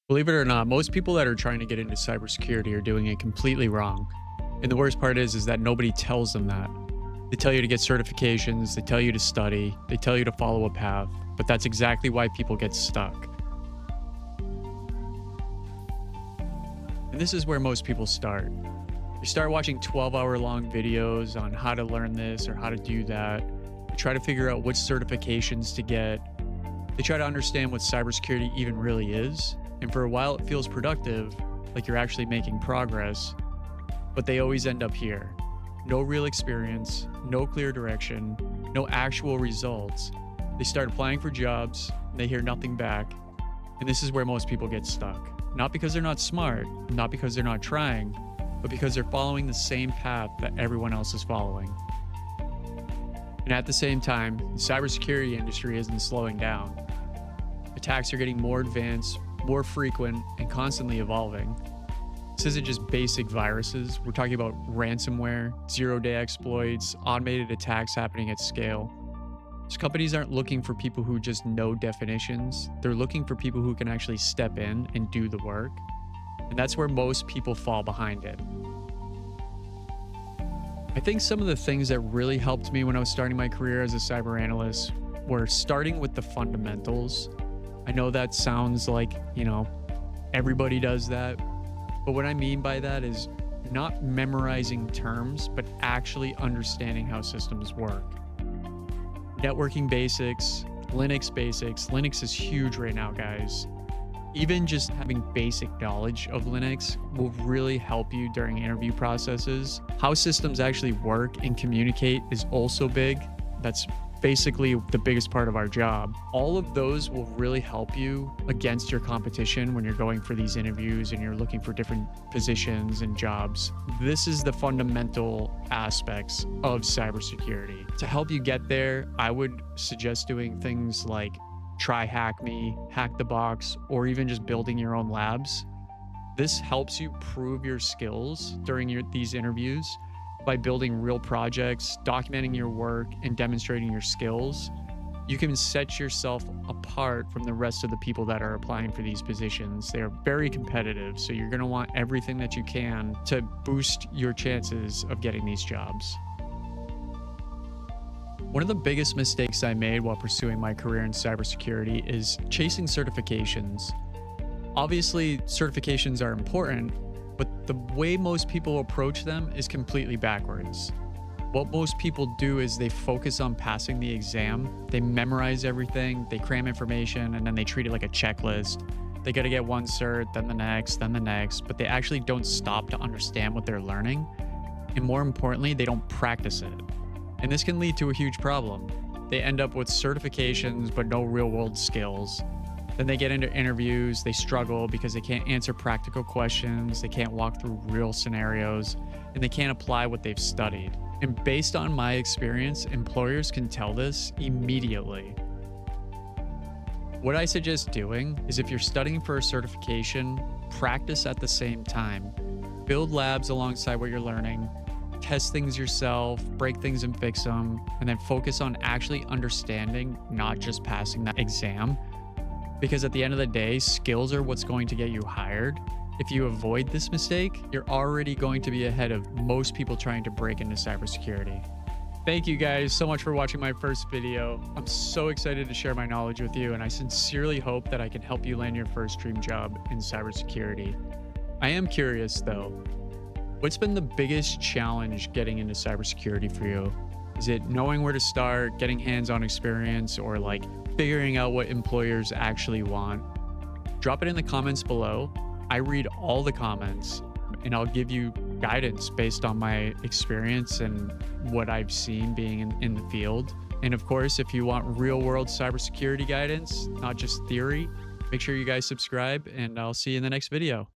Believe it or not, most people that are trying to get into cybersecurity are doing it completely wrong. And the worst part is that nobody tells them that. They tell you to get certifications, they tell you to study, they tell you to follow a path, but that's exactly why people get stuck. And this is where most people start. They start watching 12-hour long videos on how to learn this or how to do that. They try to figure out which certifications to get. They try to understand what cybersecurity even really is. And for a while, it feels productive, like you're actually making progress, but they always end up here. No real experience, no clear direction, no actual results. They start applying for jobs, and they hear nothing back. And this is where most people get stuck. Not because they're not smart, not because they're not trying, but because they're following the same path that everyone else is following. And at the same time, the cybersecurity industry isn't slowing down. Attacks are getting more advanced, more frequent, and constantly evolving. This isn't just basic viruses. We're talking about ransomware, zero-day exploits, automated attacks happening at scale. So companies aren't looking for people who just know definitions. They're looking for people who can actually step in and do the work. And that's where most people fall behind it. I think some of the things that really helped me when I was starting my career as a cyber analyst were starting with the fundamentals. I know that sounds like, everybody does that. But what I mean by that is not memorizing terms, but actually understanding how systems work. Networking basics, Linux basics. Linux is huge right now, guys. Even just having basic knowledge of Linux will really help you during interview processes. How systems actually work and communicate is also big. That's basically the biggest part of our job. All of those will really help you against your competition when you're going for these interviews and you're looking for different positions and jobs. This is the fundamental aspects of cybersecurity. To help you get there, I would suggest doing things like try hack me, hack the box, or even just building your own labs. This helps you prove your skills during these interviews by building real projects, documenting your work, and demonstrating your skills. You can set yourself apart from the rest of the people that are applying for these positions. They are very competitive, so you're gonna want everything that you can to boost your chances of getting these jobs. One of the biggest mistakes I made while pursuing my career in cybersecurity is chasing certifications. Obviously, certifications are important, but the way most people approach them is completely backwards. What most people do is they focus on passing the exam, they memorize everything, they cram information, and then they treat it like a checklist. They gotta get one cert, then the next, but they actually don't stop to understand what they're learning. And more importantly, they don't practice it. And this can lead to a huge problem. They end up with certifications, but no real world skills. Then they get into interviews, they struggle because they can't answer practical questions, they can't walk through real scenarios, and they can't apply what they've studied. And based on my experience, employers can tell this immediately. What I suggest doing is if you're studying for a certification, practice at the same time. Build labs alongside what you're learning, test things yourself, break things and fix them, and then focus on actually understanding, not just passing that exam. Because at the end of the day, skills are what's going to get you hired. If you avoid this mistake, you're already going to be ahead of most people trying to break into cybersecurity. Thank you guys so much for watching my first video. I'm so excited to share my knowledge with you, and I sincerely hope that I can help you land your first dream job in cybersecurity. I am curious though, what's been the biggest challenge getting into cybersecurity for you? Is it knowing where to start, getting hands-on experience, or like figuring out what employers actually want? Drop it in the comments below. I read all the comments and I'll give you guidance based on my experience and what I've seen being in the field. And of course, if you want real-world cybersecurity guidance, not just theory, make sure you guys subscribe and I'll see you in the next video.